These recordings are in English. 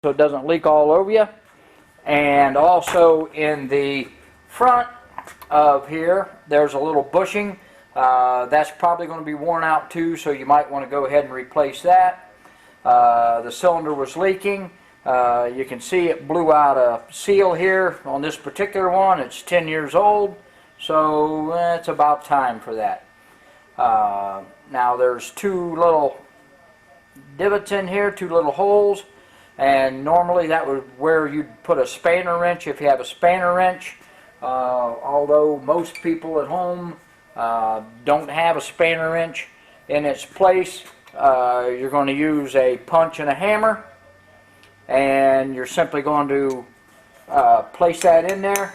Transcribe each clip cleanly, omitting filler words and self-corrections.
so it doesn't leak all over you. And also in the front of here, there's a little bushing. That's probably going to be worn out too, so you might want to go ahead and replace that. The cylinder was leaking. You can see it blew out a seal here on this particular one. It's 10 years old, so it's about time for that. Now there's two little divots in here, two little holes, and normally that would where you'd put a spanner wrench if you have a spanner wrench. Although most people at home don't have a spanner wrench in its place, you're going to use a punch and a hammer, and you're simply going to place that in there,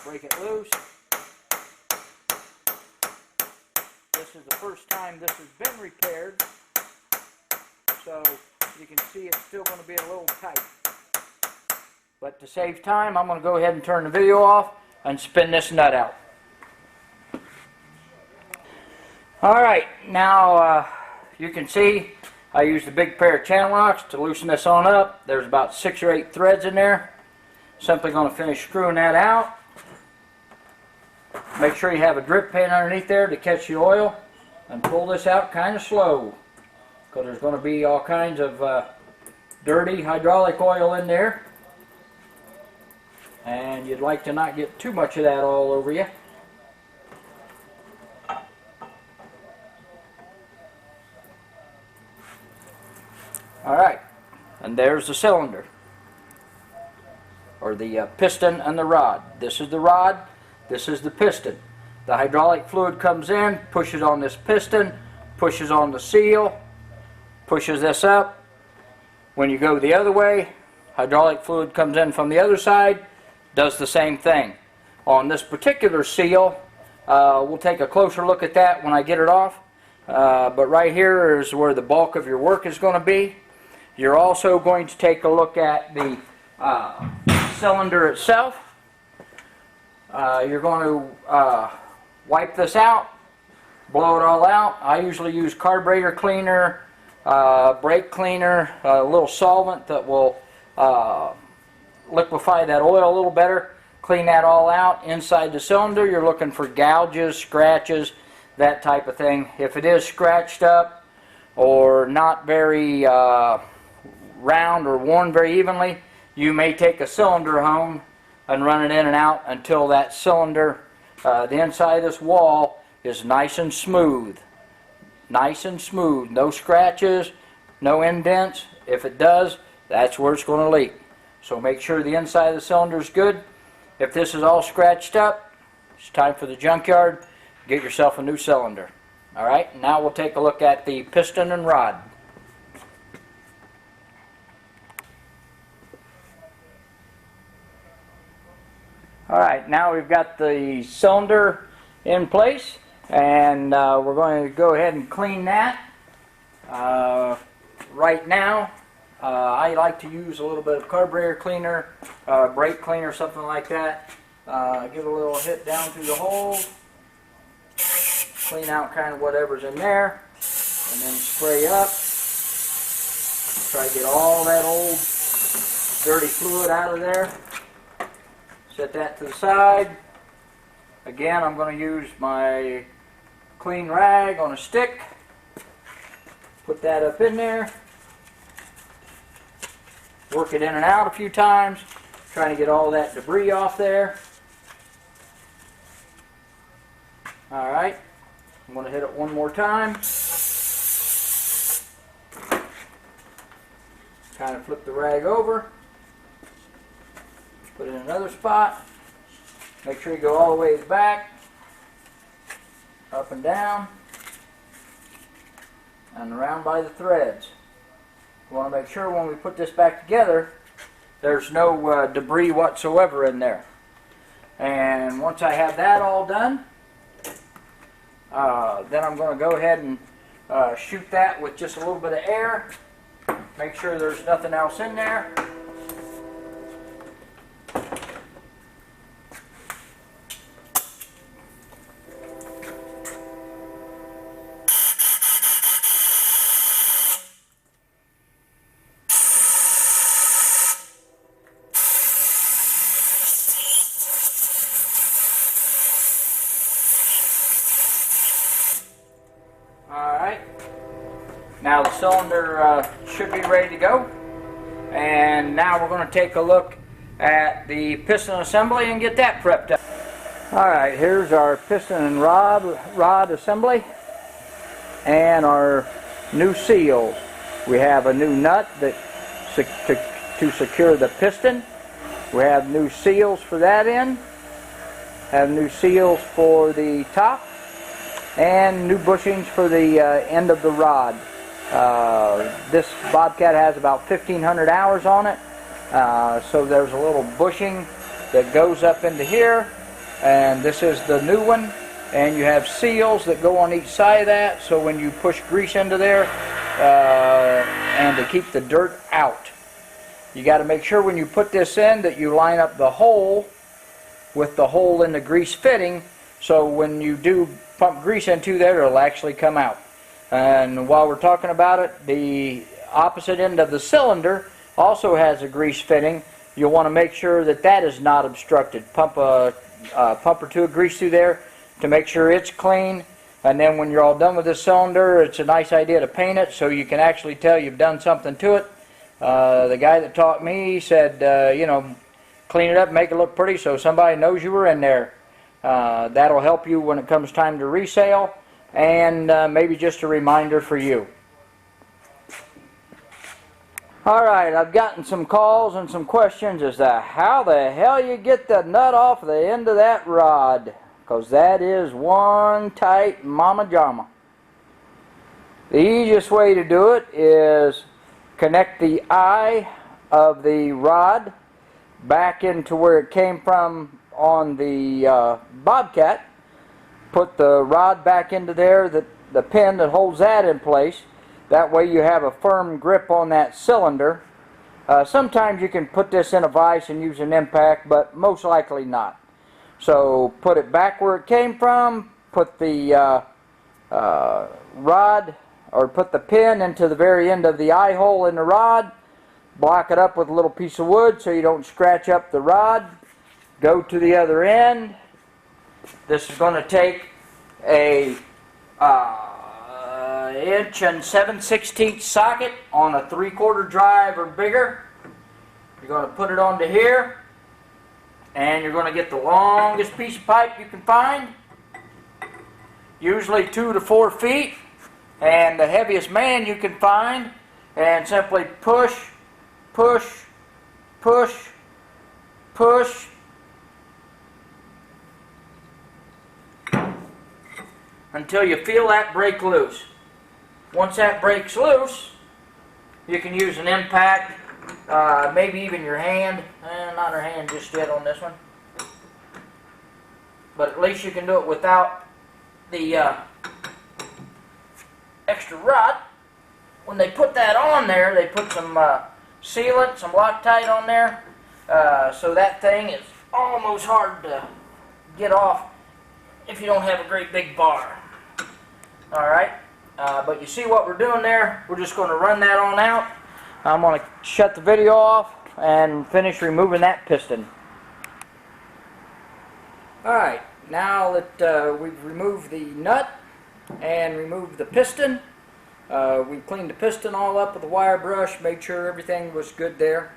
break it loose. This is the first time this has been repaired, so you can see it's still going to be a little tight. But to save time, I'm going to go ahead and turn the video off and spin this nut out. Alright, now you can see I used a big pair of channel locks to loosen this on up. There's about 6 or 8 threads in there. Simply going to finish screwing that out. Make sure you have a drip pan underneath there to catch the oil, and pull this out kind of slow, because there's going to be all kinds of dirty hydraulic oil in there, and you'd like to not get too much of that all over you. Alright, and there's the cylinder, or the piston and the rod. This is the rod, this is the piston. The hydraulic fluid comes in, pushes on this piston, pushes on the seal, pushes this up. When you go the other way, hydraulic fluid comes in from the other side, does the same thing. On this particular seal, we'll take a closer look at that when I get it off. But right here is where the bulk of your work is going to be. You're also going to take a look at the cylinder itself. You're going to wipe this out, blow it all out. I usually use carburetor cleaner, brake cleaner, a little solvent that will liquefy that oil a little better. Clean that all out. Inside the cylinder, you're looking for gouges, scratches, that type of thing. If it is scratched up or not very round or worn very evenly, you may take a cylinder hone and run it in and out until that cylinder, the inside of this wall, is nice and smooth. Nice and smooth. No scratches, no indents. If it does, that's where it's going to leak. So make sure the inside of the cylinder is good. If this is all scratched up, it's time for the junkyard. Get yourself a new cylinder. Alright, now we'll take a look at the piston and rod. Alright, now we've got the cylinder in place, and we're going to go ahead and clean that. Right now, I like to use a little bit of carburetor cleaner, brake cleaner, something like that. Give a little hit down through the hole, clean out kind of whatever's in there, and then spray up. Try to get all that old dirty fluid out of there. Set that to the side. Again, I'm going to use my clean rag on a stick. Put that up in there. Work it in and out a few times, trying to get all that debris off there. Alright, I'm going to hit it one more time. Kind of flip the rag over. Put it in another spot. Make sure you go all the way back, up and down, and around by the threads. We want to make sure when we put this back together, there's no debris whatsoever in there. And once I have that all done, then I'm going to go ahead and shoot that with just a little bit of air. Make sure there's nothing else in there. Now the cylinder should be ready to go. And now we're going to take a look at the piston assembly and get that prepped up. Alright, here's our piston and rod assembly and our new seals. We have a new nut that to secure the piston. We have new seals for that end. Have new seals for the top. And new bushings for the end of the rod. This Bobcat has about 1,500 hours on it. So there's a little bushing that goes up into here. And this is the new one. And you have seals that go on each side of that. So when you push grease into there, and to keep the dirt out. You got to make sure when you put this in that you line up the hole with the hole in the grease fitting, so when you do pump grease into there, it'll actually come out. And while we're talking about it, the opposite end of the cylinder also has a grease fitting. You'll want to make sure that that is not obstructed. Pump or two of grease through there to make sure it's clean. And then when you're all done with this cylinder, it's a nice idea to paint it so you can actually tell you've done something to it. The guy that taught me said, you know, clean it up, make it look pretty so somebody knows you were in there. That'll help you when it comes time to resale, and maybe just a reminder for you. Alright, I've gotten some calls and some questions as to how the hell you get the nut off the end of that rod, because that is one tight mama jama. The easiest way to do it is connect the eye of the rod back into where it came from on the Bobcat. Put the rod back into there, the pin that holds that in place. That way you have a firm grip on that cylinder. Sometimes you can put this in a vise and use an impact, but most likely not. So put it back where it came from, put the rod, or put the pin into the very end of the eye hole in the rod, block it up with a little piece of wood so you don't scratch up the rod, go to the other end. This is going to take a 1 7/16" socket on a 3/4 drive or bigger. You're going to put it onto here, and you're going to get the longest piece of pipe you can find, usually 2 to 4 feet, and the heaviest man you can find, and simply push, push, push, push, until you feel that break loose. Once that breaks loose, you can use an impact, maybe even your hand. Not our hand just yet on this one, but at least you can do it without the extra rod. When they put that on there, they put some sealant, some Loctite on there, so that thing is almost hard to get off if you don't have a great big bar. Alright, but you see what we're doing there? We're just going to run that on out. I'm going to shut the video off and finish removing that piston. Alright, now that we've removed the nut and removed the piston, we cleaned the piston all up with a wire brush, made sure everything was good there.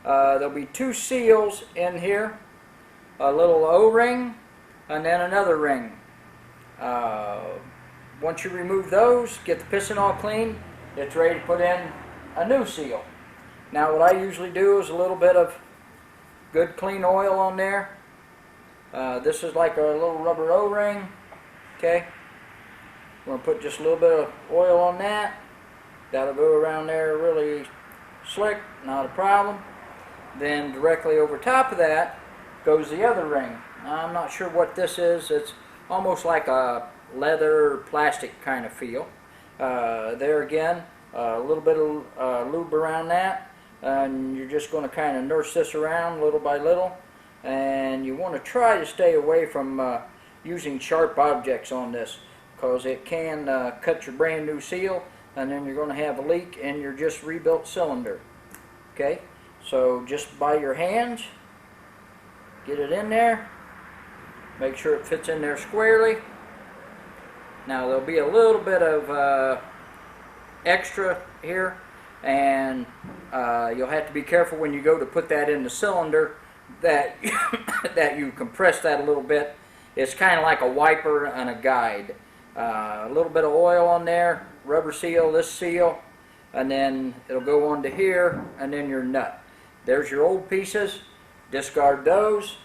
There'll be 2 seals in here, a little O-ring and then another ring. Once you remove those, get the piston all clean, it's ready to put in a new seal. Now what I usually do is a little bit of good clean oil on there. This is like a little rubber O-ring. Okay, I'm going to put just a little bit of oil on that. That'll go around there really slick, not a problem. Then directly over top of that goes the other ring. Now, I'm not sure what this is. It's almost like a leather plastic kind of feel. There again, a little bit of lube around that, and you're just going to kind of nurse this around little by little, and you want to try to stay away from using sharp objects on this, because it can cut your brand new seal, and then you're going to have a leak in your just rebuilt cylinder. Okay, so just by your hands, get it in there, make sure it fits in there squarely. Now there'll be a little bit of extra here, and you'll have to be careful when you go to put that in the cylinder that that you compress that a little bit. It's kind of like a wiper and a guide. A little bit of oil on there, rubber seal, this seal, and then it'll go on to here, and then your nut. There's your old pieces. Discard those.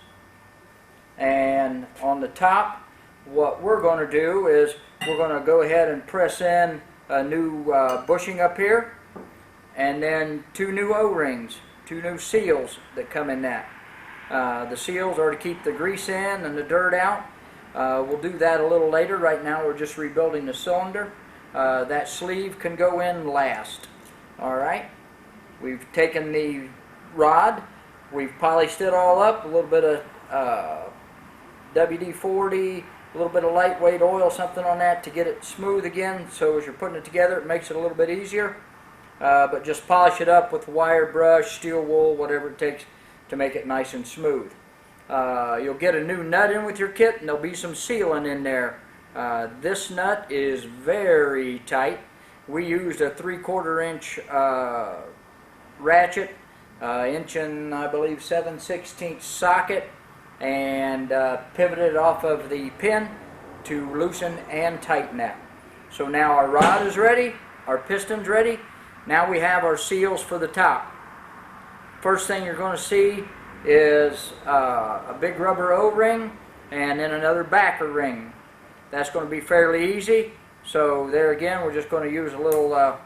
And on the top, what we're going to do is we're going to go ahead and press in a new bushing up here, and then 2 new O-rings, 2 new seals that come in that. The seals are to keep the grease in and the dirt out. We'll do that a little later. Right now we're just rebuilding the cylinder. That sleeve can go in last. Alright, we've taken the rod, we've polished it all up, a little bit of WD-40, a little bit of lightweight oil, something on that to get it smooth again, so as you're putting it together it makes it a little bit easier. But just polish it up with wire brush, steel wool, whatever it takes to make it nice and smooth. You'll get a new nut in with your kit, and there'll be some sealing in there. This nut is very tight. We used a 3/4 inch ratchet, inch and I believe 7/16 socket, and pivoted off of the pin to loosen and tighten that. So now our rod is ready, our piston's ready. Now we have our seals for the top. First thing you're going to see is a big rubber O-ring and then another backer ring. That's going to be fairly easy. So there again, we're just going to use a little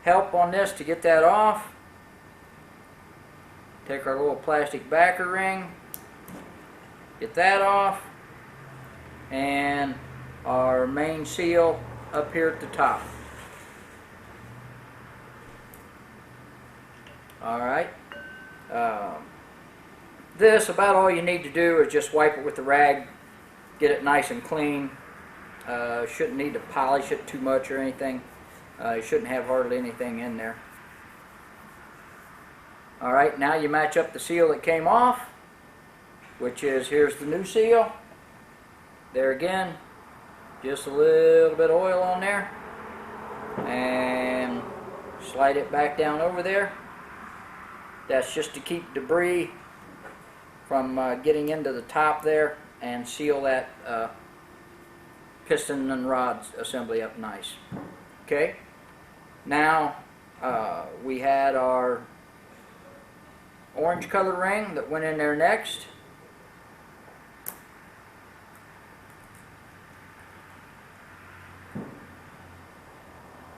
help on this to get that off. Take our little plastic backer ring, get that off, and our main seal up here at the top. Alright. This, about all you need to do is just wipe it with the rag, get it nice and clean. Shouldn't need to polish it too much or anything. You shouldn't have hardly anything in there. Alright, now you match up the seal that came off, which is, here's the new seal. There again, just a little bit of oil on there, and slide it back down over there. That's just to keep debris from getting into the top there, and seal that piston and rod assembly up nice. Okay, now we had our orange color ring that went in there next.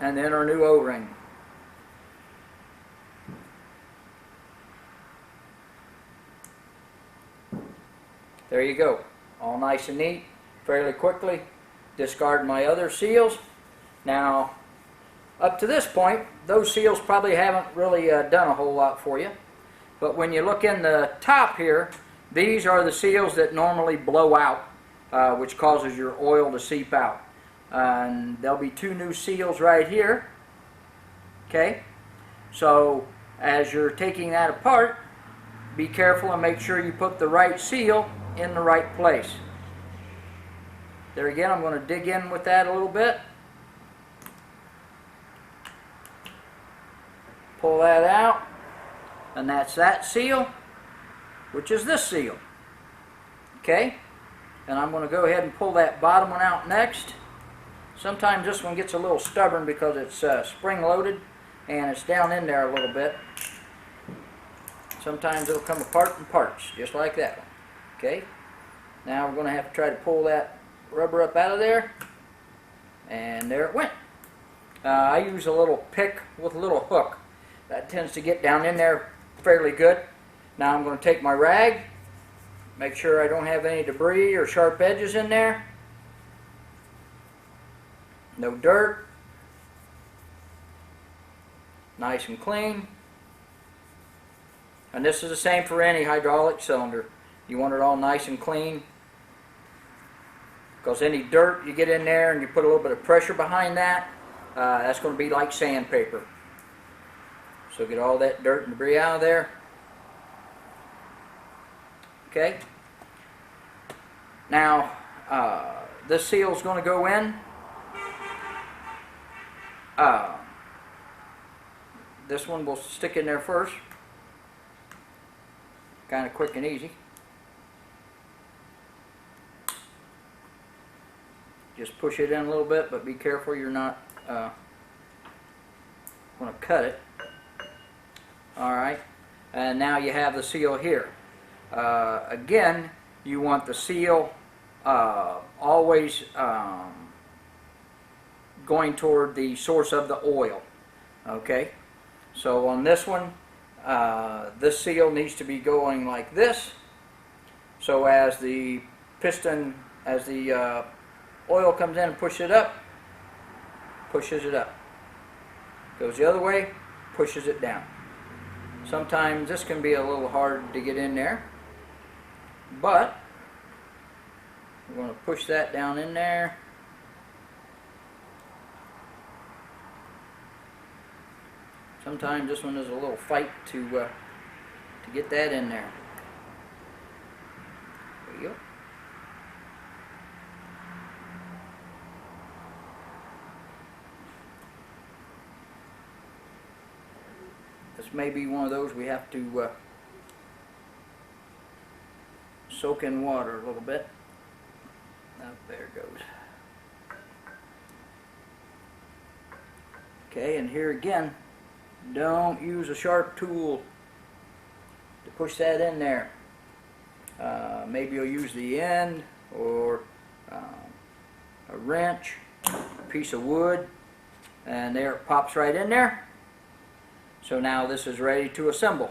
And then our new O-ring. There you go. All nice and neat, fairly quickly. Discard my other seals. Now, up to this point, those seals probably haven't really done a whole lot for you. But when you look in the top here, these are the seals that normally blow out, which causes your oil to seep out. And there'll be 2 new seals right here. Okay, so as you're taking that apart, be careful and make sure you put the right seal in the right place. There again, I'm going to dig in with that a little bit. Pull that out, and that's that seal, which is this seal. Okay, and I'm going to go ahead and pull that bottom one out next. Sometimes this one gets a little stubborn because it's spring-loaded and it's down in there a little bit. Sometimes it'll come apart in parts, just like that one. Okay, now we're going to have to try to pull that rubber up out of there, and there it went. I use a little pick with a little hook. That tends to get down in there fairly good. Now I'm going to take my rag, make sure I don't have any debris or sharp edges in there. No dirt. Nice and clean. And this is the same for any hydraulic cylinder. You want it all nice and clean, because any dirt you get in there and you put a little bit of pressure behind that, that's going to be like sandpaper. So get all that dirt and debris out of there. Okay. Now this seal is going to go in. This one will stick in there first. Kind of quick and easy. Just push it in a little bit, but be careful you're not going to cut it. Alright, and now you have the seal here. Again, you want the seal always going toward the source of the oil. Okay, so on this one, this seal needs to be going like this. So as the piston, as the oil comes in and pushes it up. Goes the other way, pushes it down. Sometimes this can be a little hard to get in there, but we're going to push that down in there. Sometimes this one is a little fight to get that in there. There you go. This may be one of those we have to soak in water a little bit. There it goes. Okay, and here again, don't use a sharp tool to push that in there. Maybe you'll use the end or a wrench, a piece of wood, and there it pops right in there. So now this is ready to assemble,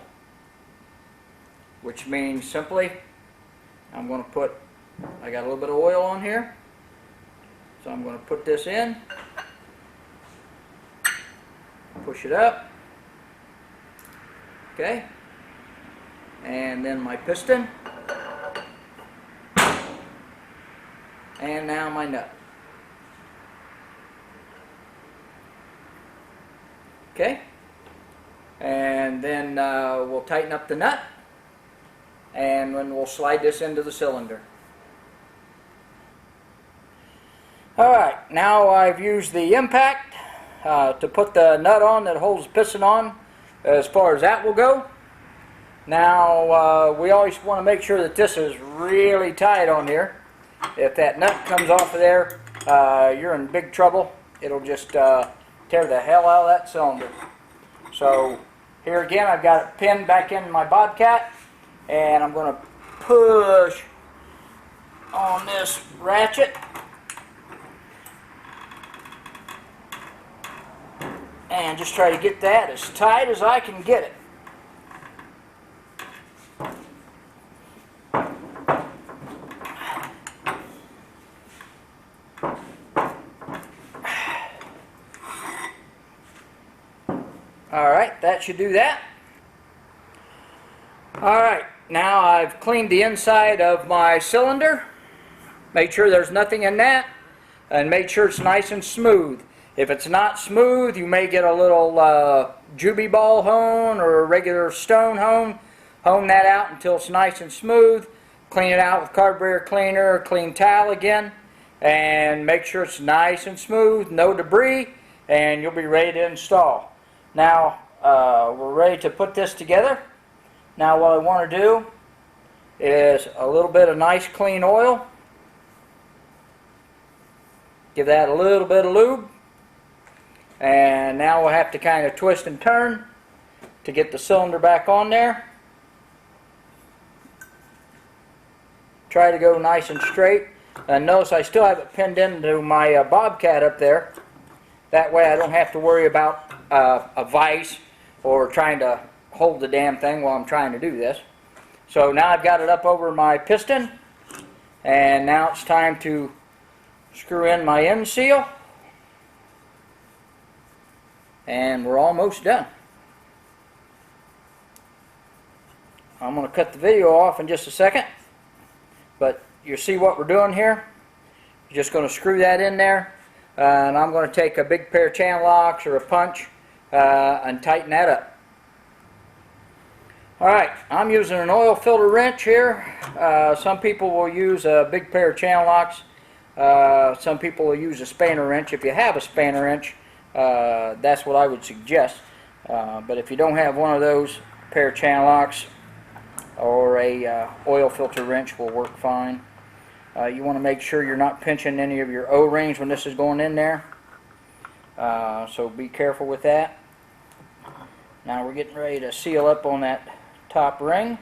which means simply I'm going to put, I got a little bit of oil on here, so I'm going to put this in, push it up, okay, and then my piston, and now my nut. Okay, and then we'll tighten up the nut, and then we'll slide this into the cylinder. Alright, now I've used the impact to put the nut on that holds the piston on, as far as that will go. Now we always want to make sure that this is really tight on here. If that nut comes off of there, you're in big trouble. It'll just tear the hell out of that cylinder. So here again, I've got it pinned back in my bobcat, and I'm going to push on this ratchet, and just try to get that as tight as I can get it. Alright, that should do that. Alright, now I've cleaned the inside of my cylinder, made sure there's nothing in that, and made sure it's nice and smooth. If it's not smooth, you may get a little juvie ball hone or a regular stone hone. Hone that out until it's nice and smooth. Clean it out with carburetor cleaner or clean towel again, and make sure it's nice and smooth, no debris, and you'll be ready to install. Now we're ready to put this together. Now what I want to do is a little bit of nice clean oil. Give that a little bit of lube. And now we'll have to kind of twist and turn to get the cylinder back on there. Try to go nice and straight. And notice I still have it pinned into my bobcat up there. That way I don't have to worry about a vise or trying to hold the damn thing while I'm trying to do this. So now I've got it up over my piston, and now it's time to screw in my end seal, and we're almost done. I'm going to cut the video off in just a second, but you see what we're doing here. You're just going to screw that in there, and I'm going to take a big pair of channel locks or a punch and tighten that up. Alright, I'm using an oil filter wrench here. Some people will use a big pair of channel locks. Some people will use a spanner wrench. If you have a spanner wrench, that's what I would suggest. But if you don't have one of those, a pair of channel locks or a oil filter wrench will work fine. You want to make sure you're not pinching any of your O-rings when this is going in there. So be careful with that. Now we're getting ready to seal up on that top ring.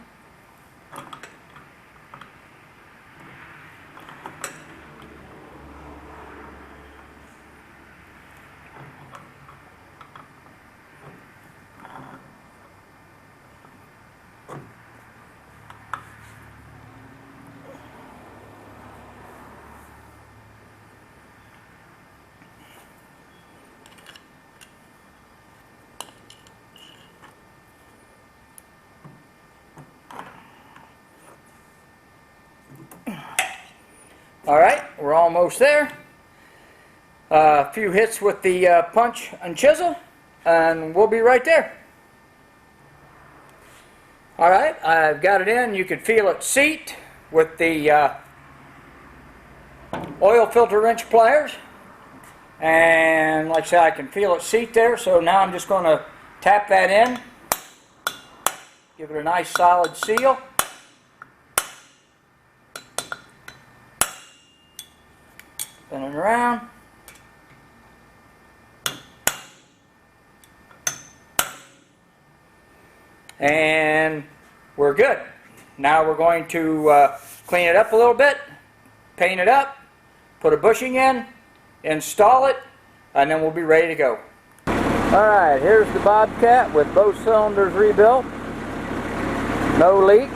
Alright, we're almost there. A few hits with the punch and chisel, and we'll be right there. Alright, I've got it in. You can feel it seat with the oil filter wrench pliers. And like I said, I can feel it seat there, so now I'm just going to tap that in. Give it a nice solid seal. Spin it around. And we're good. Now we're going to clean it up a little bit, paint it up, put a bushing in, install it, and then we'll be ready to go. Alright, here's the Bobcat with both cylinders rebuilt. No leaks.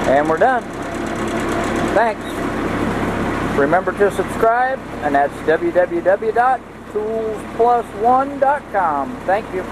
And we're done. Thanks. Remember to subscribe, and that's www.toolsplusone.com. Thank you.